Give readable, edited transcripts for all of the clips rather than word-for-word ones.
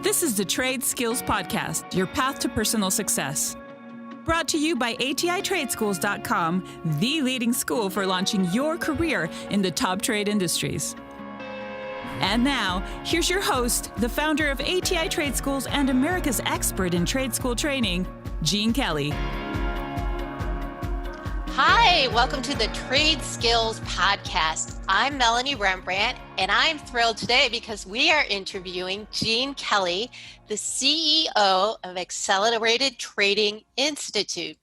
This is the Trade Skills Podcast, your path to personal success. Brought to you by ATITradeschools.com, the leading school for launching your career in the top trade industries. And now, here's your host, the founder of ATI Trade Schools and America's expert in trade school training, Gene Kelly. Hi, welcome to the Trade Skills Podcast. I'm Melanie Rembrandt, and I'm thrilled today because we are interviewing Gene Kelly, the CEO of Accelerated Trading Institute.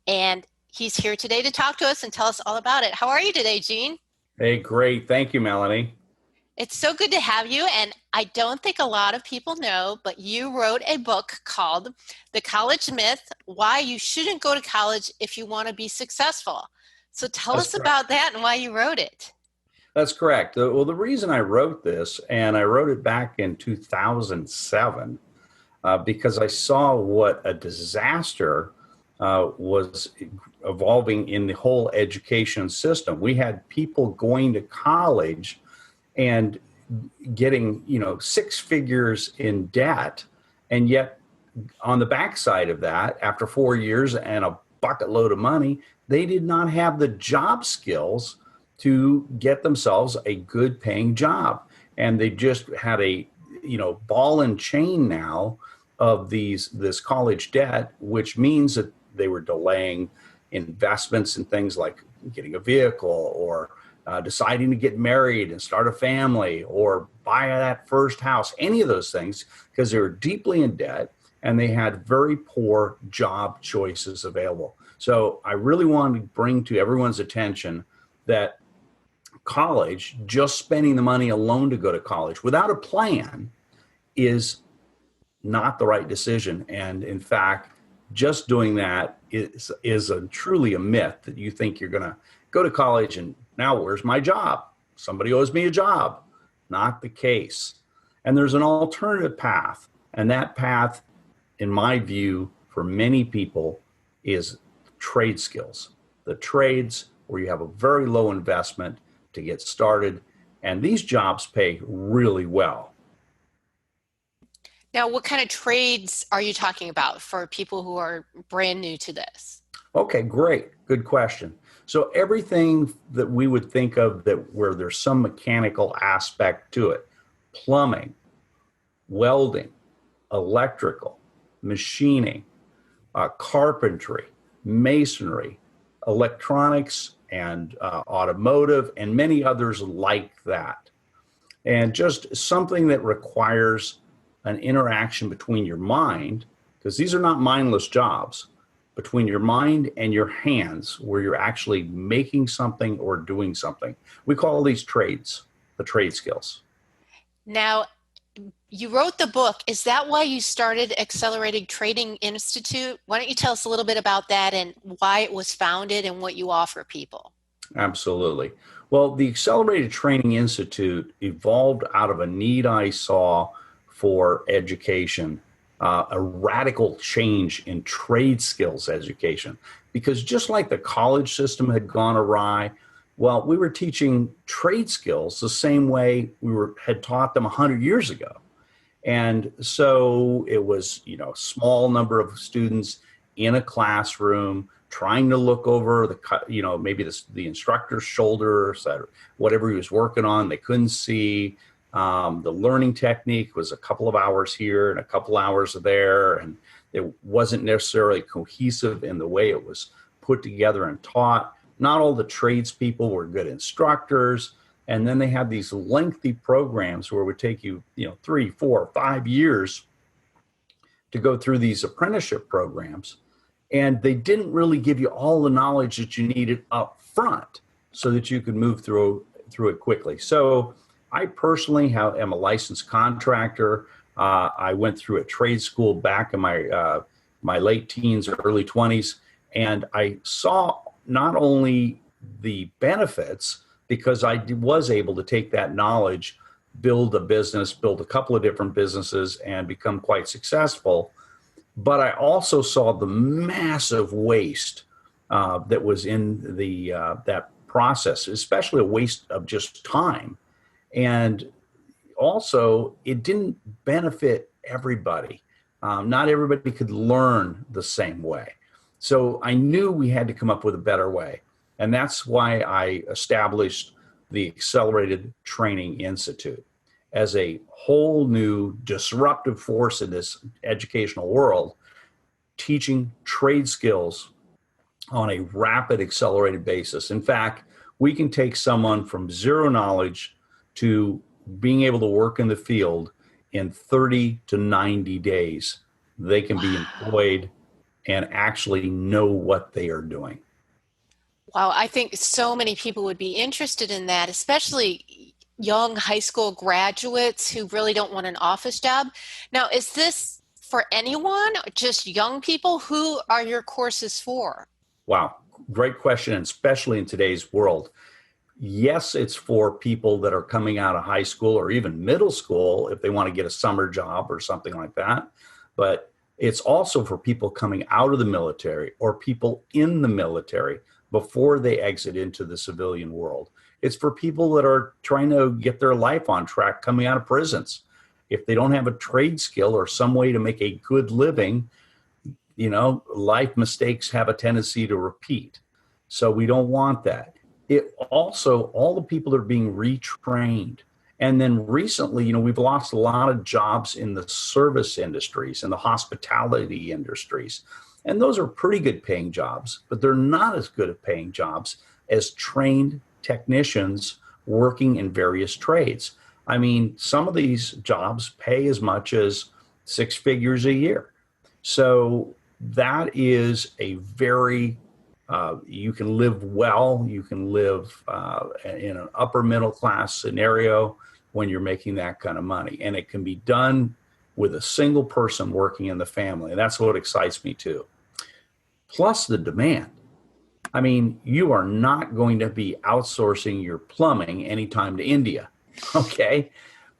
And he's here today to talk to us and tell us all about it. How are you today, Gene? Hey, great. Thank you, Melanie. It's so good to have you, and I don't think a lot of people know, but you wrote a book called The College Myth, Why You Shouldn't Go to College If You Want to Be Successful. So tell us about that and why you wrote it. That's correct. Well, the reason I wrote this, and I wrote it back in 2007, because I saw what a disaster was evolving in the whole education system. We had people going to college and getting, six figures in debt. And yet on the backside of that, after 4 years and a bucket load of money, they did not have the job skills to get themselves a good paying job. And they just had a, ball and chain now of this college debt, which means that they were delaying investments in things like getting a vehicle or deciding to get married and start a family or buy that first house, any of those things, because they were deeply in debt and they had very poor job choices available. So I really wanted to bring to everyone's attention that college, just spending the money alone to go to college without a plan, is not the right decision. And in fact, just doing that is truly a myth that you think you're going to go to college and now where's my job? Somebody owes me a job. Not the case. And there's an alternative path. And that path, in my view, for many people is trade skills. The trades where you have a very low investment to get started. And these jobs pay really well. Now, what kind of trades are you talking about for people who are brand new to this? Okay, great. Good question. So everything that we would think of where there's some mechanical aspect to it, plumbing, welding, electrical, machining, carpentry, masonry, electronics, and automotive, and many others like that. And just something that requires an interaction between your mind, because these are not mindless jobs, between your mind and your hands, where you're actually making something or doing something. We call these trades, the trade skills. Now, you wrote the book. Is that why you started Accelerated Trading Institute? Why don't you tell us a little bit about that and why it was founded and what you offer people? Absolutely. Well, the Accelerated Training Institute evolved out of a need I saw for education. A radical change in trade skills education, because just like the college system had gone awry, well, we were teaching trade skills the same way had taught them 100 years ago. And so it was, small number of students in a classroom trying to look over maybe the instructor's shoulder, so whatever he was working on, they couldn't see. The learning technique was a couple of hours here and a couple hours there, and it wasn't necessarily cohesive in the way it was put together and taught. Not all the tradespeople were good instructors, and then they had these lengthy programs where it would take you, 3, 4, 5 years to go through these apprenticeship programs, and they didn't really give you all the knowledge that you needed up front so that you could move through it quickly. So I personally am a licensed contractor. I went through a trade school back in my late teens, early 20s, and I saw not only the benefits, because I was able to take that knowledge, build a business, build a couple of different businesses, and become quite successful, but I also saw the massive waste that was in that process, especially a waste of just time. And also, it didn't benefit everybody. Not everybody could learn the same way. So I knew we had to come up with a better way. And that's why I established the Accelerated Training Institute as a whole new disruptive force in this educational world, teaching trade skills on a rapid, accelerated basis. In fact, we can take someone from zero knowledge to being able to work in the field in 30 to 90 days. They can be employed and actually know what they are doing. Wow, I think so many people would be interested in that, especially young high school graduates who really don't want an office job. Now, is this for anyone, just young people? Who are your courses for? Wow, great question, and especially in today's world. Yes, it's for people that are coming out of high school or even middle school if they want to get a summer job or something like that. But it's also for people coming out of the military or people in the military before they exit into the civilian world. It's for people that are trying to get their life on track coming out of prisons. If they don't have a trade skill or some way to make a good living, life mistakes have a tendency to repeat. So we don't want that. It also, all the people are being retrained. And then recently, we've lost a lot of jobs in the service industries and the hospitality industries. And those are pretty good paying jobs, but they're not as good at paying jobs as trained technicians working in various trades. I mean, some of these jobs pay as much as 6 figures a year. So that is a very you can live well, you can live in an upper middle class scenario when you're making that kind of money. And it can be done with a single person working in the family. And that's what excites me too. Plus the demand. I mean, you are not going to be outsourcing your plumbing anytime to India, okay?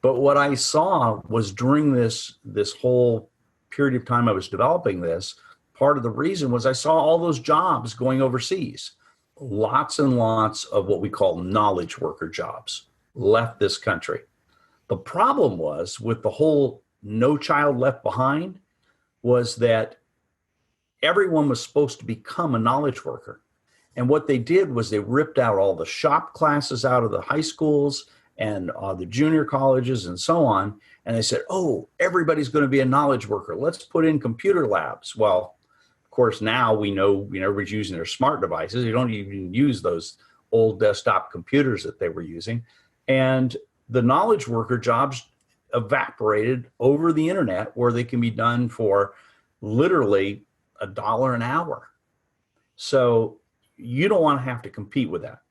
But what I saw was during this whole period of time I was developing this, part of the reason was I saw all those jobs going overseas. Lots and lots of what we call knowledge worker jobs left this country. The problem was with the whole No Child Left Behind was that everyone was supposed to become a knowledge worker. And what they did was they ripped out all the shop classes out of the high schools and the junior colleges and so on. And they said, oh, everybody's going to be a knowledge worker. Let's put in computer labs. Well, of course, now we know everybody's using their smart devices. You don't even use those old desktop computers that they were using. And the knowledge worker jobs evaporated over the internet where they can be done for literally $1 an hour. So you don't want to have to compete with that.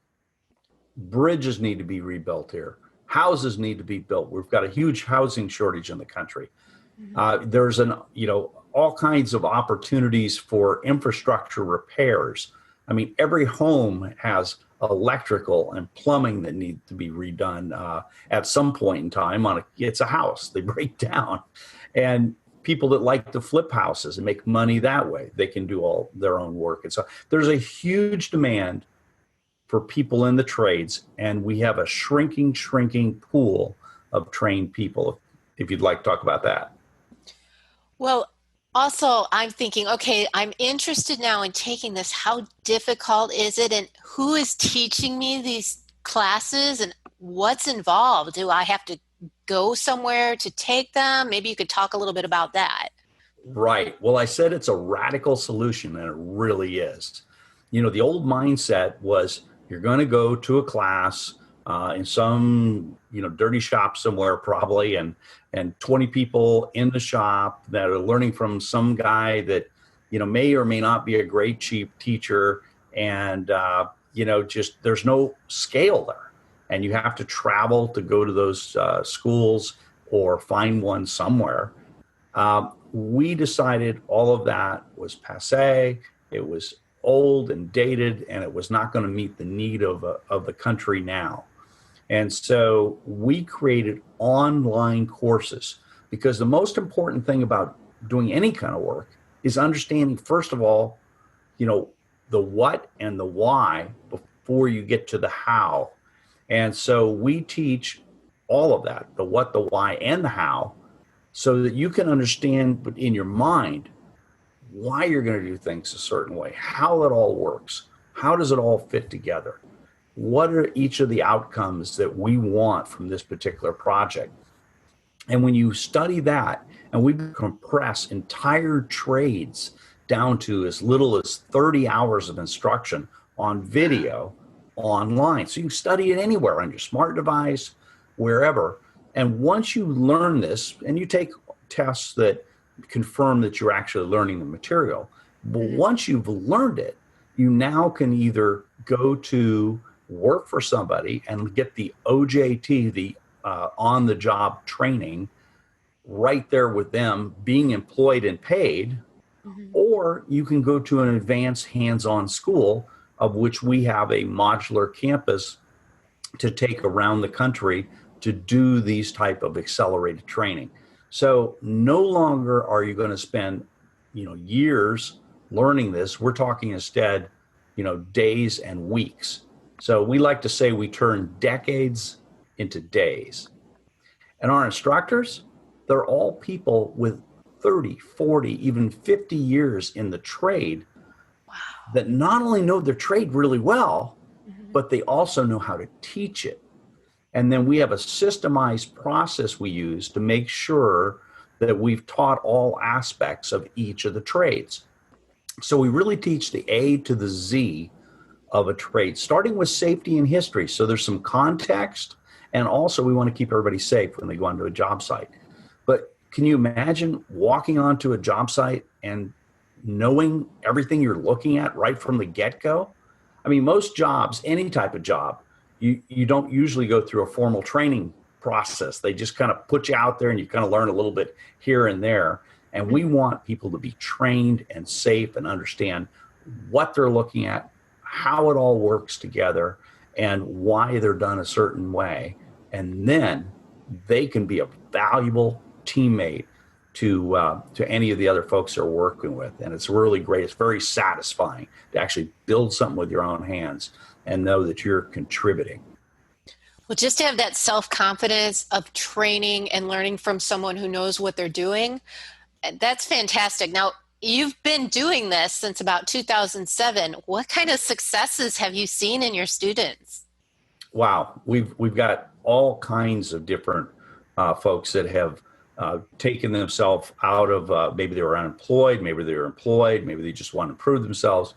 Bridges need to be rebuilt here. Houses need to be built. We've got a huge housing shortage in the country. There's all kinds of opportunities for infrastructure repairs. I mean, every home has electrical and plumbing that need to be redone at some point in time. It's a house, they break down. And people that like to flip houses and make money that way, they can do all their own work. And so there's a huge demand for people in the trades, and we have a shrinking pool of trained people, if you'd like to talk about that. Well, also, I'm thinking, okay, I'm interested now in taking this. How difficult is it? And who is teaching me these classes? And what's involved? Do I have to go somewhere to take them? Maybe you could talk a little bit about that. Right. Well, I said it's a radical solution, and it really is. The old mindset was you're going to go to a class in some, dirty shop somewhere probably, and 20 people in the shop that are learning from some guy that, may or may not be a great cheap teacher. And, just there's no scale there. And you have to travel to go to those schools or find one somewhere. We decided all of that was passé. It was old and dated, and it was not going to meet the need of the country now. And so we created online courses, because the most important thing about doing any kind of work is understanding, first of all, the what and the why before you get to the how. And so we teach all of that, the what, the why, and the how, so that you can understand in your mind why you're going to do things a certain way, how it all works, how does it all fit together, what are each of the outcomes that we want from this particular project. And when you study that, and we compress entire trades down to as little as 30 hours of instruction on video online. So you can study it anywhere on your smart device, wherever. And once you learn this, and you take tests that confirm that you're actually learning the material, but once you've learned it, you now can either go to work for somebody and get the OJT, the on-the-job training, right there with them, being employed and paid, or you can go to an advanced hands-on school, of which we have a modular campus to take around the country to do these type of accelerated training. So no longer are you going to spend, years learning this. We're talking instead, days and weeks. So we like to say we turn decades into days. And our instructors, they're all people with 30, 40, even 50 years in the trade. Wow. That not only know their trade really well, but they also know how to teach it. And then we have a systemized process we use to make sure that we've taught all aspects of each of the trades. So we really teach the A to the Z of a trade, starting with safety and history. So there's some context, and also we want to keep everybody safe when they go onto a job site. But can you imagine walking onto a job site and knowing everything you're looking at right from the get-go? I mean, most jobs, any type of job, you don't usually go through a formal training process. They just kind of put you out there and you kind of learn a little bit here and there. And we want people to be trained and safe and understand what they're looking at, how it all works together, and why they're done a certain way. And then they can be a valuable teammate to any of the other folks they're working with. And it's really great. It's very satisfying to actually build something with your own hands and know that you're contributing. Well, just to have that self-confidence of training and learning from someone who knows what they're doing, that's fantastic. Now, you've been doing this since about 2007. What kind of successes have you seen in your students? Wow, we've got all kinds of different folks that have taken themselves out of maybe they were unemployed, maybe they were employed, maybe they just want to improve themselves,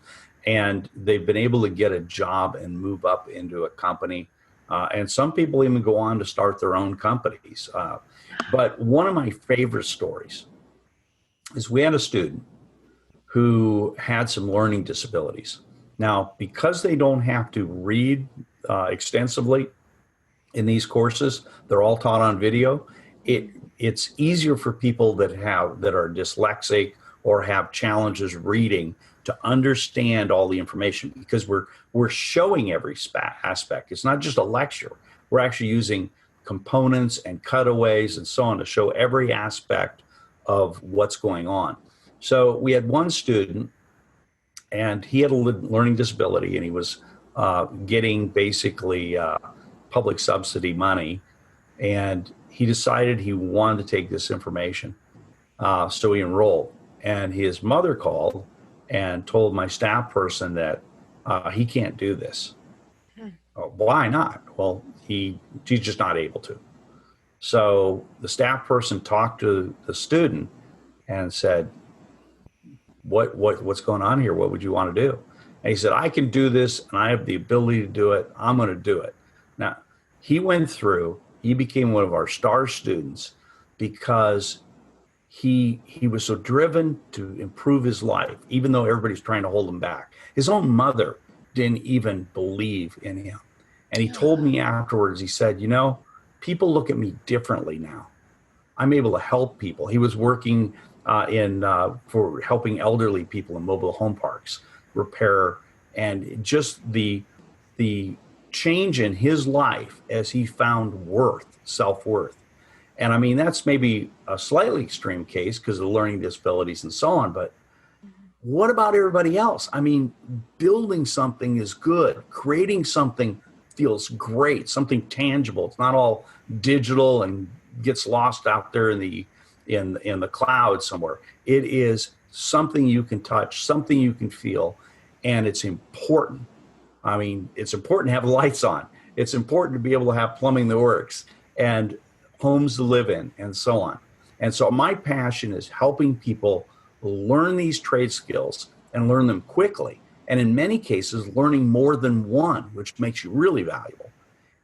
and they've been able to get a job and move up into a company. And some people even go on to start their own companies. But one of my favorite stories is we had a student who had some learning disabilities. Now, because they don't have to read extensively in these courses, they're all taught on video. It's easier for people that are dyslexic or have challenges reading to understand all the information, because we're showing every aspect. It's not just a lecture. We're actually using components and cutaways and so on to show every aspect of what's going on. So we had one student, and he had a learning disability, and he was getting basically public subsidy money, and he decided he wanted to take this information. So he enrolled, and his mother called and told my staff person that he can't do this. Why not? Well, he's just not able to. So the staff person talked to the student and said, what's going on here? What would you want to do? And he said, I can do this, and I have the ability to do it. I'm going to do it. Now, he became one of our star students because he was so driven to improve his life, even though everybody's trying to hold him back. His own mother didn't even believe in him. And he told me afterwards, he said, people look at me differently now. I'm able to help people. He was working for helping elderly people in mobile home parks, repair, and just the change in his life as he found self-worth. And I mean, that's maybe a slightly extreme case because of learning disabilities and so on, but what about everybody else? I mean, building something is good. Creating something feels great, something tangible. It's not all digital and gets lost out there in in the cloud somewhere. It is something you can touch, something you can feel, and it's important. I mean, it's important to have lights on. It's important to be able to have plumbing that works and homes to live in and so on. And so my passion is helping people learn these trade skills and learn them quickly. And in many cases, learning more than one, which makes you really valuable.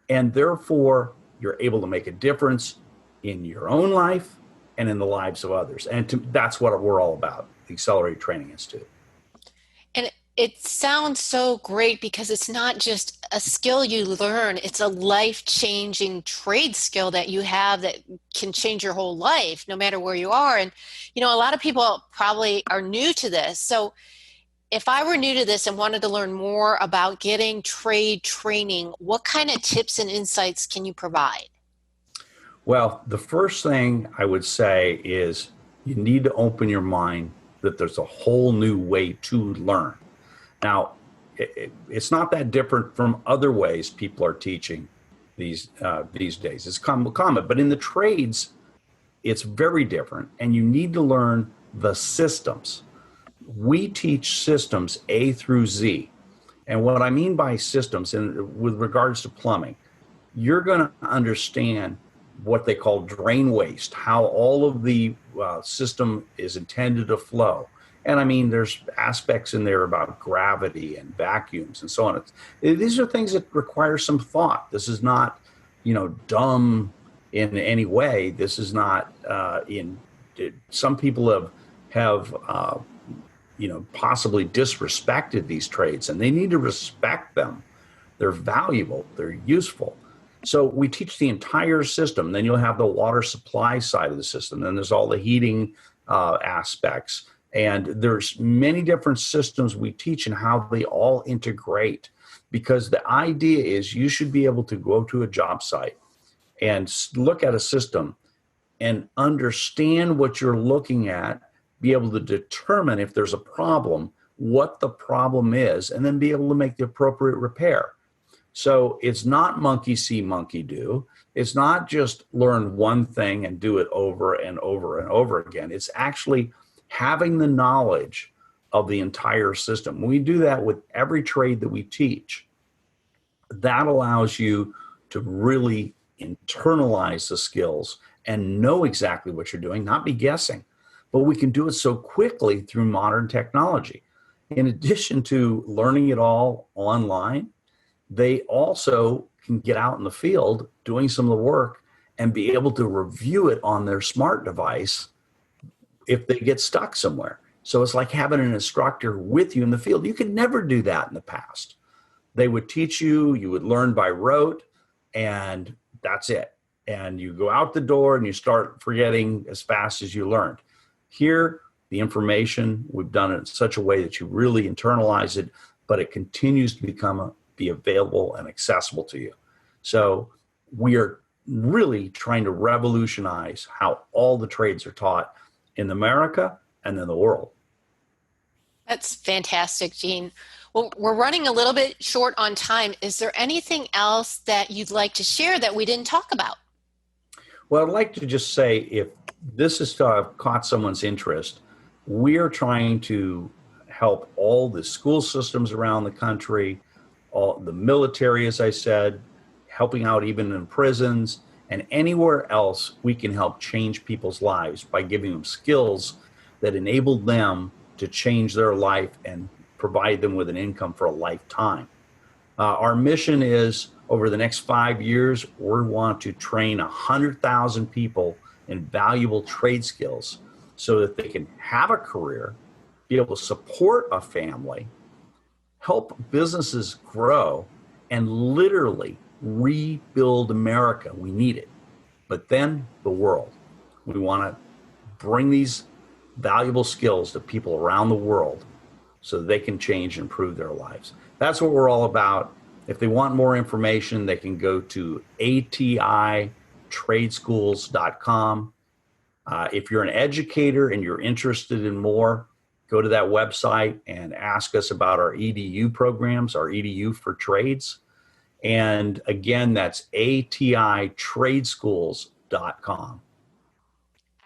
And therefore, you're able to make a difference in your own life and in the lives of others. And that's what we're all about, the Accelerated Training Institute. And it sounds so great because it's not just a skill you learn, it's a life-changing trade skill that you have that can change your whole life, no matter where you are. And, a lot of people probably are new to this. So if I were new to this and wanted to learn more about getting trade training, what kind of tips and insights can you provide? Well, the first thing I would say is you need to open your mind that there's a whole new way to learn. Now, it's not that different from other ways people are teaching these days. It's common, but in the trades, it's very different, and you need to learn the systems. We teach systems A through Z. And what I mean by systems, and with regards to plumbing, you're going to understand what they call drain waste, how all of the system is intended to flow. And I mean, there's aspects in there about gravity and vacuums and so on. These are things that require some thought. This is not, dumb in any way. This is not some people have possibly disrespected these trades, and they need to respect them. They're valuable. They're useful. So we teach the entire system. Then you'll have the water supply side of the system. Then there's all the heating aspects. And there's many different systems we teach and how they all integrate. Because the idea is you should be able to go to a job site and look at a system and understand what you're looking at, be able to determine if there's a problem, what the problem is, and then be able to make the appropriate repair. So it's not monkey see, monkey do. It's not just learn one thing and do it over and over and over again. It's actually having the knowledge of the entire system. We do that with every trade that we teach. That allows you to really internalize the skills and know exactly what you're doing, not be guessing. But we can do it so quickly through modern technology. In addition to learning it all online, they also can get out in the field doing some of the work and be able to review it on their smart device if they get stuck somewhere. So it's like having an instructor with you in the field. You could never do that in the past. They would teach you, you would learn by rote, and that's it. And you go out the door and you start forgetting as fast as you learned. Here, the information, we've done it in such a way that you really internalize it, but it continues to be available and accessible to you. So we are really trying to revolutionize how all the trades are taught in America and in the world. That's fantastic, Gene. Well, we're running a little bit short on time. Is there anything else that you'd like to share that we didn't talk about? Well, I'd like to just say, if this has caught someone's interest, we are trying to help all the school systems around the country, all the military, as I said, helping out even in prisons, and anywhere else we can help change people's lives by giving them skills that enable them to change their life and provide them with an income for a lifetime. Our mission is, over the next 5 years, we want to train 100,000 people in valuable trade skills so that they can have a career, be able to support a family, help businesses grow, and literally rebuild America. We need it. But then the world. We want to bring these valuable skills to people around the world so that they can change and improve their lives. That's what we're all about. If they want more information, they can go to atitradeschools.com. If you're an educator and you're interested in more, go to that website and ask us about our EDU programs, our EDU for trades. And again, that's atitраdeschools.com.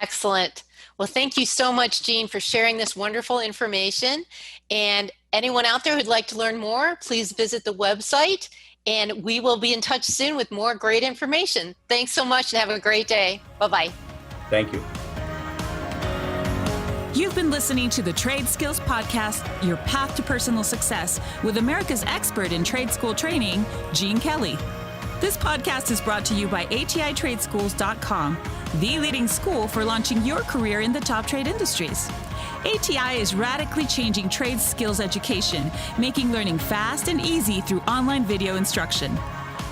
Excellent. Well, thank you so much, Jean, for sharing this wonderful information. And anyone out there who'd like to learn more, please visit the website, and we will be in touch soon with more great information. Thanks so much and have a great day. Bye-bye. Thank you. You've been listening to the Trade Skills Podcast, your path to personal success, with America's expert in trade school training, Jean Kelly. This podcast is brought to you by ATITradeschools.com, the leading school for launching your career in the top trade industries. ATI is radically changing trade skills education, making learning fast and easy through online video instruction.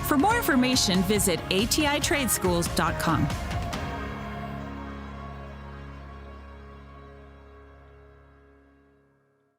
For more information, visit ATITradeschools.com.